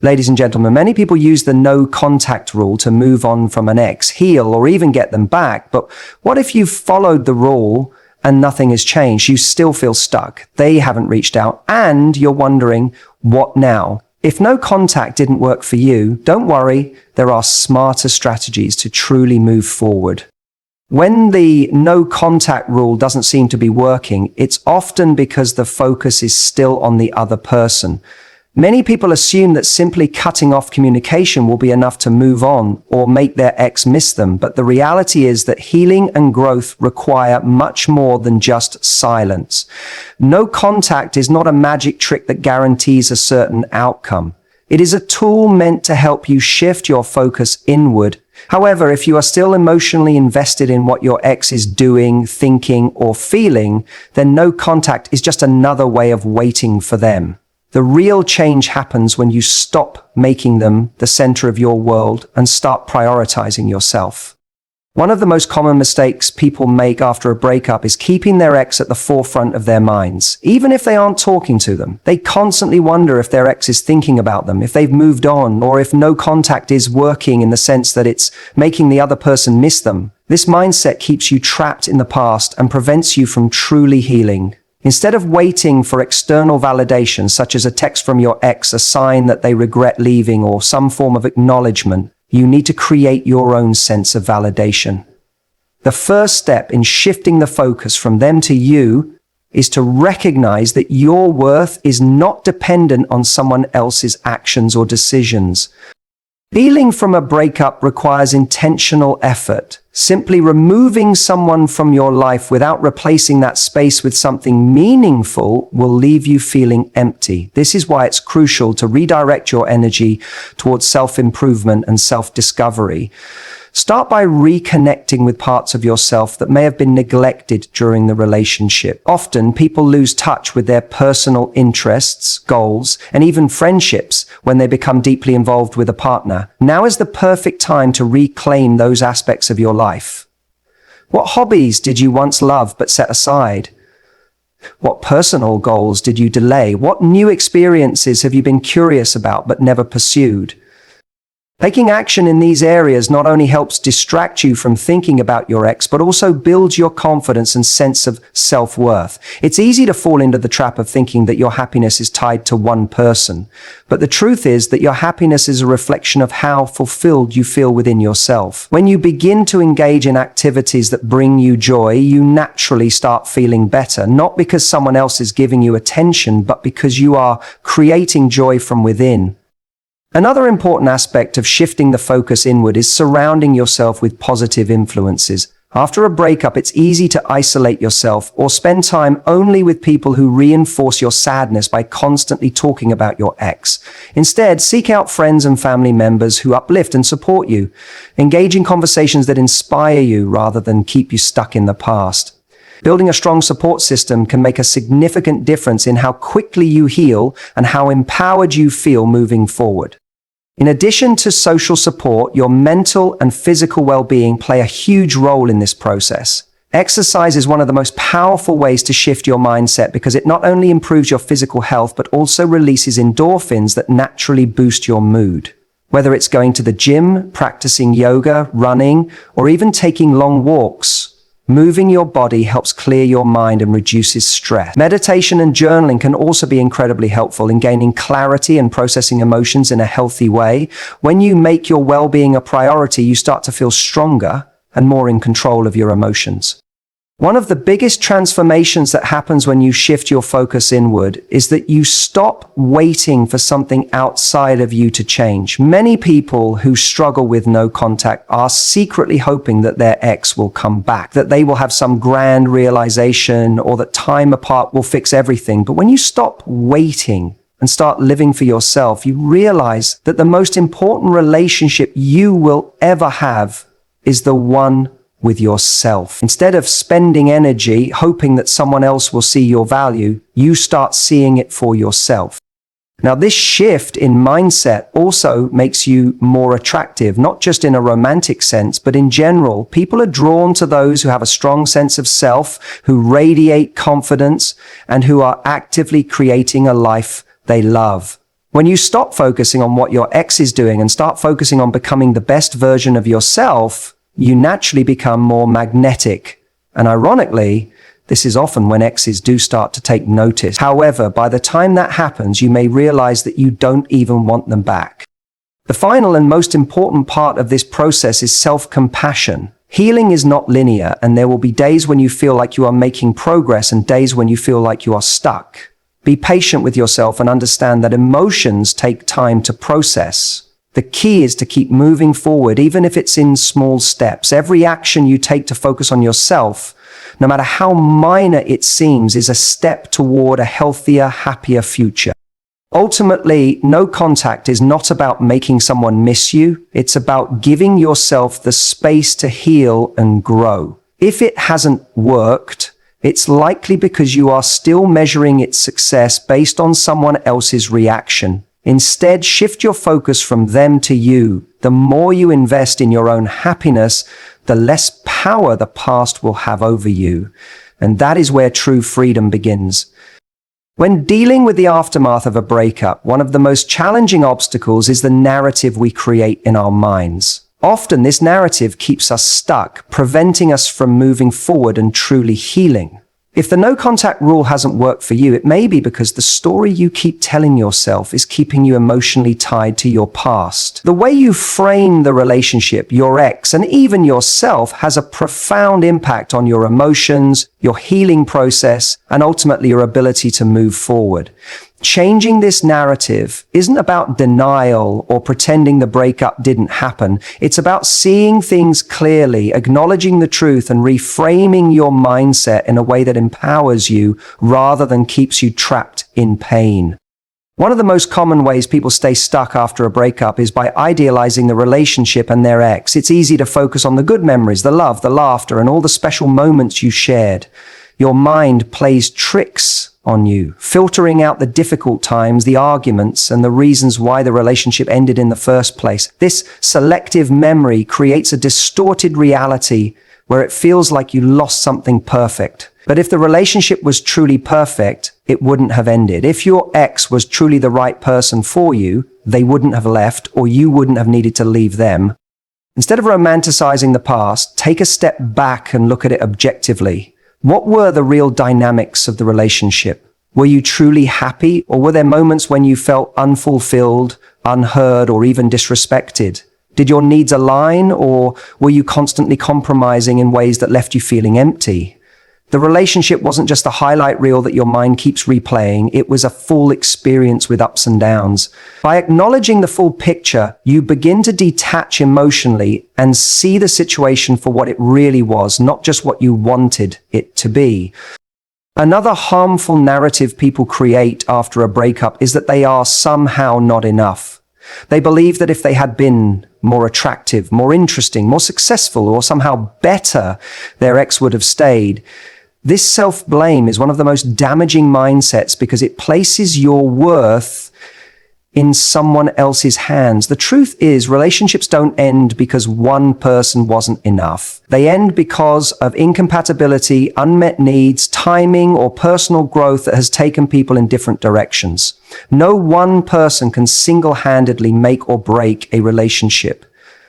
Ladies and gentlemen, many people use the no contact rule to move on from an ex, heal, or even get them back. But what if you've followed the rule and nothing has changed? You still feel stuck. They haven't reached out and you're wondering, what now? If no contact didn't work for you, don't worry. There are smarter strategies to truly move forward. When the no contact rule doesn't seem to be working, it's often because the focus is still on the other person. Many people assume that simply cutting off communication will be enough to move on or make their ex miss them, but the reality is that healing and growth require much more than just silence. No contact is not a magic trick that guarantees a certain outcome. It is a tool meant to help you shift your focus inward. However, if you are still emotionally invested in what your ex is doing, thinking, or feeling, then no contact is just another way of waiting for them. The real change happens when you stop making them the center of your world and start prioritizing yourself. One of the most common mistakes people make after a breakup is keeping their ex at the forefront of their minds. Even if they aren't talking to them, they constantly wonder if their ex is thinking about them, if they've moved on, or if no contact is working in the sense that it's making the other person miss them. This mindset keeps you trapped in the past and prevents you from truly healing. Instead of waiting for external validation, such as a text from your ex, a sign that they regret leaving, or some form of acknowledgement, you need to create your own sense of validation. The first step in shifting the focus from them to you is to recognize that your worth is not dependent on someone else's actions or decisions. Healing from a breakup requires intentional effort. Simply removing someone from your life without replacing that space with something meaningful will leave you feeling empty. This is why it's crucial to redirect your energy towards self-improvement and self-discovery. Start by reconnecting with parts of yourself that may have been neglected during the relationship. Often, people lose touch with their personal interests, goals, and even friendships when they become deeply involved with a partner. Now is the perfect time to reclaim those aspects of your life. What hobbies did you once love but set aside? What personal goals did you delay? What new experiences have you been curious about but never pursued? Taking action in these areas not only helps distract you from thinking about your ex, but also builds your confidence and sense of self-worth. It's easy to fall into the trap of thinking that your happiness is tied to one person. But the truth is that your happiness is a reflection of how fulfilled you feel within yourself. When you begin to engage in activities that bring you joy, you naturally start feeling better, not because someone else is giving you attention, but because you are creating joy from within. Another important aspect of shifting the focus inward is surrounding yourself with positive influences. After a breakup, it's easy to isolate yourself or spend time only with people who reinforce your sadness by constantly talking about your ex. Instead, seek out friends and family members who uplift and support you. Engage in conversations that inspire you rather than keep you stuck in the past. Building a strong support system can make a significant difference in how quickly you heal and how empowered you feel moving forward. In addition to social support, your mental and physical well-being play a huge role in this process. Exercise is one of the most powerful ways to shift your mindset because it not only improves your physical health, but also releases endorphins that naturally boost your mood. Whether it's going to the gym, practicing yoga, running, or even taking long walks, moving your body helps clear your mind and reduces stress. Meditation and journaling can also be incredibly helpful in gaining clarity and processing emotions in a healthy way. When you make your well-being a priority, you start to feel stronger and more in control of your emotions. One of the biggest transformations that happens when you shift your focus inward is that you stop waiting for something outside of you to change. Many people who struggle with no contact are secretly hoping that their ex will come back, that they will have some grand realization, or that time apart will fix everything. But when you stop waiting and start living for yourself, you realize that the most important relationship you will ever have is the one with yourself. Instead of spending energy hoping that someone else will see your value, you start seeing it for yourself. Now, this shift in mindset also makes you more attractive, not just in a romantic sense, but in general. People are drawn to those who have a strong sense of self, who radiate confidence, and who are actively creating a life they love. When you stop focusing on what your ex is doing and start focusing on becoming the best version of yourself, you naturally become more magnetic. And ironically, this is often when exes do start to take notice. However, by the time that happens, you may realize that you don't even want them back. The final and most important part of this process is self-compassion. Healing is not linear, and there will be days when you feel like you are making progress and days when you feel like you are stuck. Be patient with yourself and understand that emotions take time to process. The key is to keep moving forward, even if it's in small steps. Every action you take to focus on yourself, no matter how minor it seems, is a step toward a healthier, happier future. Ultimately, no contact is not about making someone miss you. It's about giving yourself the space to heal and grow. If it hasn't worked, it's likely because you are still measuring its success based on someone else's reaction. Instead, shift your focus from them to you. The more you invest in your own happiness, the less power the past will have over you. And that is where true freedom begins. When dealing with the aftermath of a breakup, one of the most challenging obstacles is the narrative we create in our minds. Often this narrative keeps us stuck, preventing us from moving forward and truly healing. If the no contact rule hasn't worked for you, it may be because the story you keep telling yourself is keeping you emotionally tied to your past. The way you frame the relationship, your ex, and even yourself has a profound impact on your emotions, your healing process, and ultimately your ability to move forward. Changing this narrative isn't about denial or pretending the breakup didn't happen. It's about seeing things clearly, acknowledging the truth, and reframing your mindset in a way that empowers you rather than keeps you trapped in pain. One of the most common ways people stay stuck after a breakup is by idealizing the relationship and their ex. It's easy to focus on the good memories, the love, the laughter, and all the special moments you shared. Your mind plays tricks on you, filtering out the difficult times, the arguments, and the reasons why the relationship ended in the first place. This selective memory creates a distorted reality where it feels like you lost something perfect. But if the relationship was truly perfect, it wouldn't have ended. If your ex was truly the right person for you, they wouldn't have left, or you wouldn't have needed to leave them. Instead of romanticizing the past, take a step back and look at it objectively. What were the real dynamics of the relationship? Were you truly happy, or were there moments when you felt unfulfilled, unheard, or even disrespected? Did your needs align, or were you constantly compromising in ways that left you feeling empty? The relationship wasn't just a highlight reel that your mind keeps replaying. It was a full experience with ups and downs. By acknowledging the full picture, you begin to detach emotionally and see the situation for what it really was, not just what you wanted it to be. Another harmful narrative people create after a breakup is that they are somehow not enough. They believe that if they had been more attractive, more interesting, more successful, or somehow better, their ex would have stayed. This self-blame is one of the most damaging mindsets because it places your worth in someone else's hands. The truth is, relationships don't end because one person wasn't enough. They end because of incompatibility, unmet needs, timing, or personal growth that has taken people in different directions. No one person can single-handedly make or break a relationship.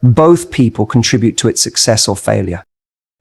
Both people contribute to its success or failure.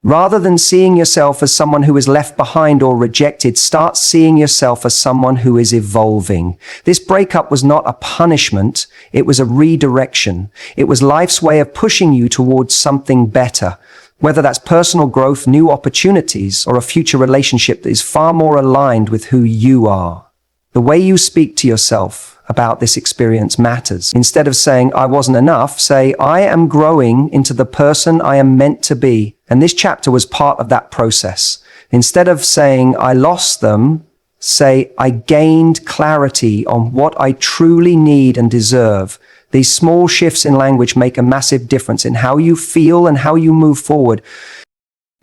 Rather than seeing yourself as someone who is left behind or rejected, start seeing yourself as someone who is evolving. This breakup was not a punishment, it was a redirection. It was life's way of pushing you towards something better, whether that's personal growth, new opportunities, or a future relationship that is far more aligned with who you are. The way you speak to yourself about this experience matters. Instead of saying, "I wasn't enough," say, "I am growing into the person I am meant to be." And this chapter was part of that process. Instead of saying, "I lost them," say, "I gained clarity on what I truly need and deserve." These small shifts in language make a massive difference in how you feel and how you move forward.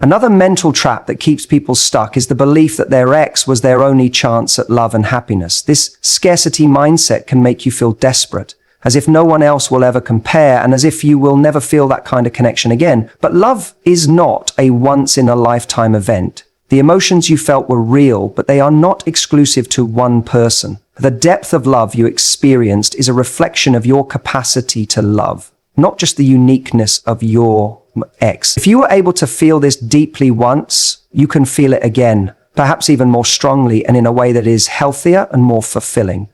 Another mental trap that keeps people stuck is the belief that their ex was their only chance at love and happiness. This scarcity mindset can make you feel desperate, as if no one else will ever compare and as if you will never feel that kind of connection again. But love is not a once-in-a-lifetime event. The emotions you felt were real, but they are not exclusive to one person. The depth of love you experienced is a reflection of your capacity to love, not just the uniqueness of your ex. If you were able to feel this deeply once, you can feel it again, perhaps even more strongly and in a way that is healthier and more fulfilling.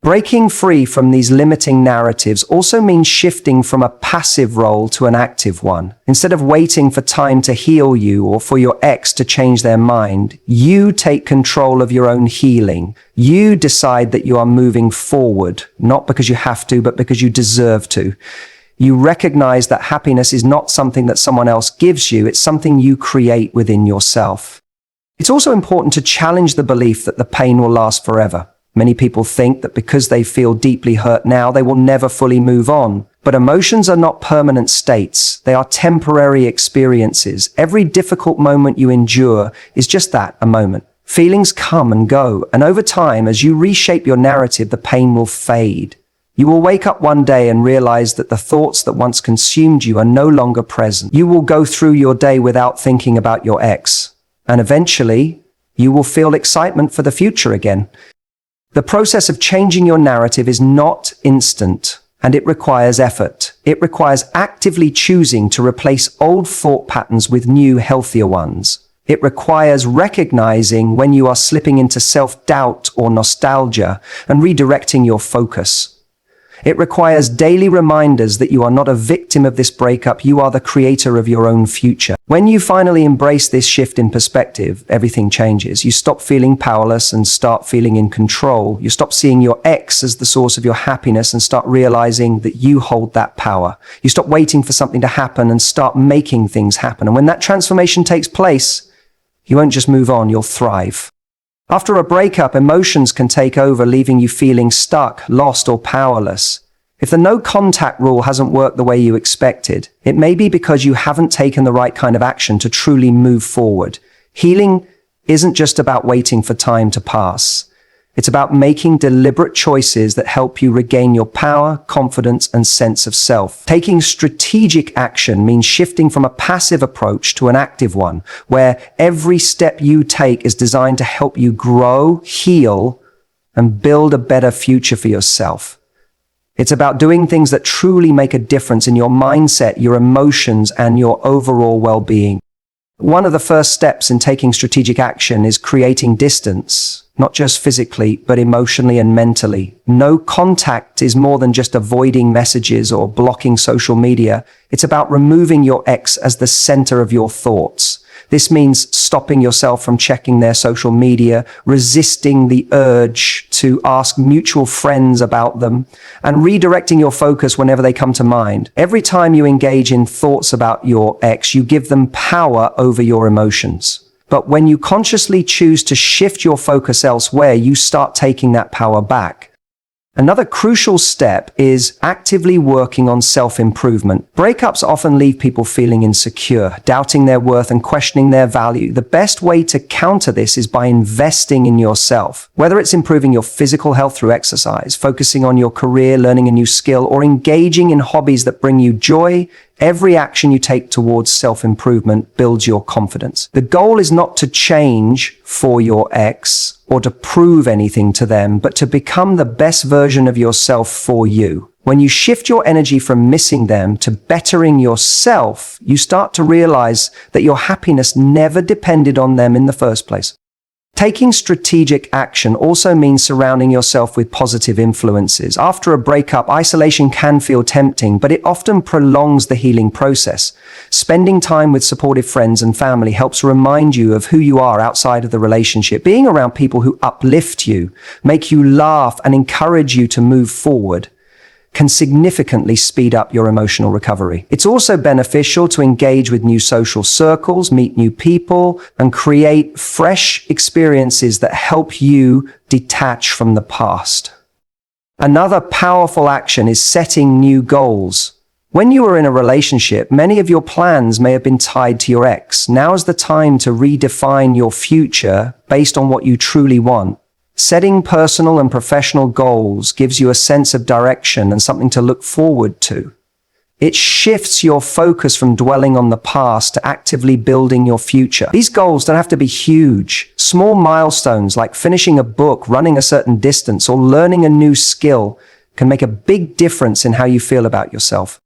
Breaking free from these limiting narratives also means shifting from a passive role to an active one. Instead of waiting for time to heal you or for your ex to change their mind, you take control of your own healing. You decide that you are moving forward, not because you have to, but because you deserve to. You recognize that happiness is not something that someone else gives you, it's something you create within yourself. It's also important to challenge the belief that the pain will last forever. Many people think that because they feel deeply hurt now, they will never fully move on. But emotions are not permanent states. They are temporary experiences. Every difficult moment you endure is just that, a moment. Feelings come and go, and over time, as you reshape your narrative, the pain will fade. You will wake up one day and realize that the thoughts that once consumed you are no longer present. You will go through your day without thinking about your ex, and eventually, you will feel excitement for the future again. The process of changing your narrative is not instant, and it requires effort. It requires actively choosing to replace old thought patterns with new, healthier ones. It requires recognizing when you are slipping into self-doubt or nostalgia and redirecting your focus. It requires daily reminders that you are not a victim of this breakup, you are the creator of your own future. When you finally embrace this shift in perspective, everything changes. You stop feeling powerless and start feeling in control. You stop seeing your ex as the source of your happiness and start realizing that you hold that power. You stop waiting for something to happen and start making things happen. And when that transformation takes place, you won't just move on, you'll thrive. After a breakup, emotions can take over, leaving you feeling stuck, lost, or powerless. If the no contact rule hasn't worked the way you expected, it may be because you haven't taken the right kind of action to truly move forward. Healing isn't just about waiting for time to pass. It's about making deliberate choices that help you regain your power, confidence, and sense of self. Taking strategic action means shifting from a passive approach to an active one, where every step you take is designed to help you grow, heal, and build a better future for yourself. It's about doing things that truly make a difference in your mindset, your emotions, and your overall well-being. One of the first steps in taking strategic action is creating distance, not just physically, but emotionally and mentally. No contact is more than just avoiding messages or blocking social media. It's about removing your ex as the center of your thoughts. This means stopping yourself from checking their social media, resisting the urge to ask mutual friends about them, and redirecting your focus whenever they come to mind. Every time you engage in thoughts about your ex, you give them power over your emotions. But when you consciously choose to shift your focus elsewhere, you start taking that power back. Another crucial step is actively working on self-improvement. Breakups often leave people feeling insecure, doubting their worth and questioning their value. The best way to counter this is by investing in yourself. Whether it's improving your physical health through exercise, focusing on your career, learning a new skill, or engaging in hobbies that bring you joy, every action you take towards self-improvement builds your confidence. The goal is not to change for your ex or to prove anything to them, but to become the best version of yourself for you. When you shift your energy from missing them to bettering yourself, you start to realize that your happiness never depended on them in the first place. Taking strategic action also means surrounding yourself with positive influences. After a breakup, isolation can feel tempting, but it often prolongs the healing process. Spending time with supportive friends and family helps remind you of who you are outside of the relationship. Being around people who uplift you, make you laugh, and encourage you to move forward can significantly speed up your emotional recovery. It's also beneficial to engage with new social circles, meet new people, and create fresh experiences that help you detach from the past. Another powerful action is setting new goals. When you are in a relationship, many of your plans may have been tied to your ex. Now is the time to redefine your future based on what you truly want. Setting personal and professional goals gives you a sense of direction and something to look forward to. It shifts your focus from dwelling on the past to actively building your future. These goals don't have to be huge. Small milestones like finishing a book, running a certain distance, or learning a new skill can make a big difference in how you feel about yourself.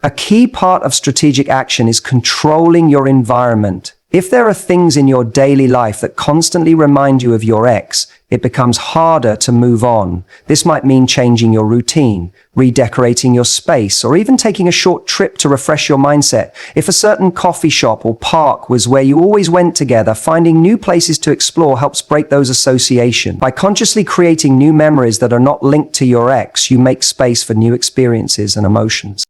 A key part of strategic action is controlling your environment. If there are things in your daily life that constantly remind you of your ex, it becomes harder to move on. This might mean changing your routine, redecorating your space, or even taking a short trip to refresh your mindset. If a certain coffee shop or park was where you always went together, finding new places to explore helps break those associations. By consciously creating new memories that are not linked to your ex, you make space for new experiences and emotions.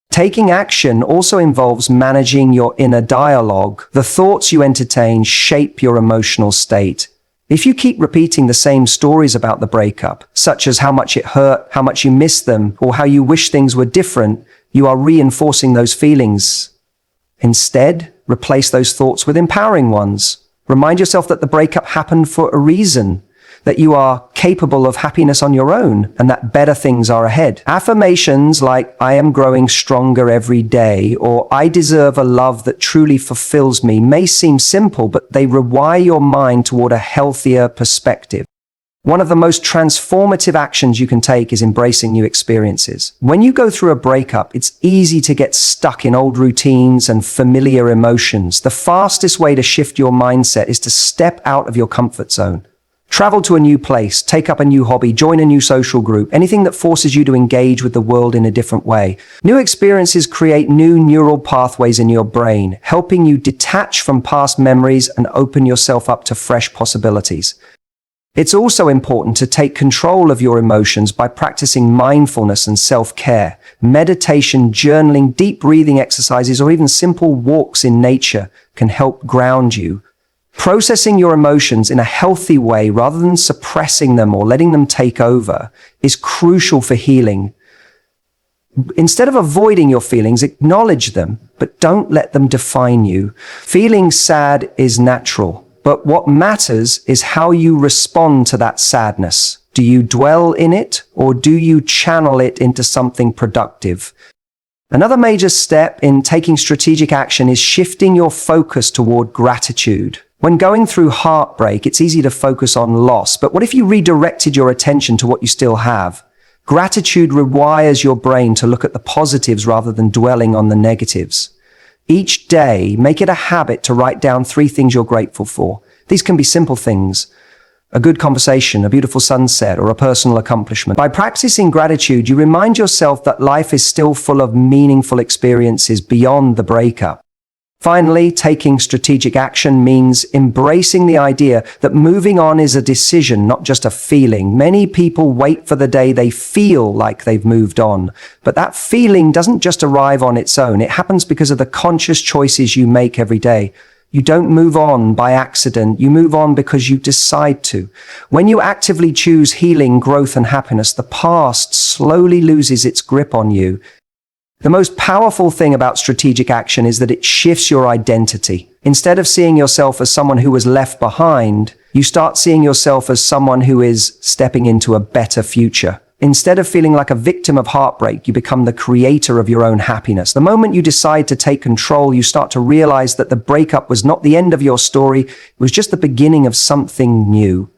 Taking action also involves managing your inner dialogue. The thoughts you entertain shape your emotional state. If you keep repeating the same stories about the breakup, such as how much it hurt, how much you miss them, or how you wish things were different, you are reinforcing those feelings. Instead, replace those thoughts with empowering ones. Remind yourself that the breakup happened for a reason, that you are capable of happiness on your own, and that better things are ahead. Affirmations like, "I am growing stronger every day," or "I deserve a love that truly fulfills me," may seem simple, but they rewire your mind toward a healthier perspective. One of the most transformative actions you can take is embracing new experiences. When you go through a breakup, it's easy to get stuck in old routines and familiar emotions. The fastest way to shift your mindset is to step out of your comfort zone. Travel to a new place, take up a new hobby, join a new social group, anything that forces you to engage with the world in a different way. New experiences create new neural pathways in your brain, helping you detach from past memories and open yourself up to fresh possibilities. It's also important to take control of your emotions by practicing mindfulness and self-care. Meditation, journaling, deep breathing exercises, or even simple walks in nature can help ground you. Processing your emotions in a healthy way rather than suppressing them or letting them take over is crucial for healing. Instead of avoiding your feelings, acknowledge them, but don't let them define you. Feeling sad is natural, but what matters is how you respond to that sadness. Do you dwell in it, or do you channel it into something productive? Another major step in taking strategic action is shifting your focus toward gratitude. When going through heartbreak, it's easy to focus on loss, but what if you redirected your attention to what you still have? Gratitude rewires your brain to look at the positives rather than dwelling on the negatives. Each day, make it a habit to write down 3 things you're grateful for. These can be simple things: a good conversation, a beautiful sunset, or a personal accomplishment. By practicing gratitude, you remind yourself that life is still full of meaningful experiences beyond the breakup. Finally, taking strategic action means embracing the idea that moving on is a decision, not just a feeling. Many people wait for the day they feel like they've moved on, but that feeling doesn't just arrive on its own. It happens because of the conscious choices you make every day. You don't move on by accident. You move on because you decide to. When you actively choose healing, growth, and happiness, the past slowly loses its grip on you. The most powerful thing about strategic action is that it shifts your identity. Instead of seeing yourself as someone who was left behind, you start seeing yourself as someone who is stepping into a better future. Instead of feeling like a victim of heartbreak, you become the creator of your own happiness. The moment you decide to take control, you start to realize that the breakup was not the end of your story, it was just the beginning of something new.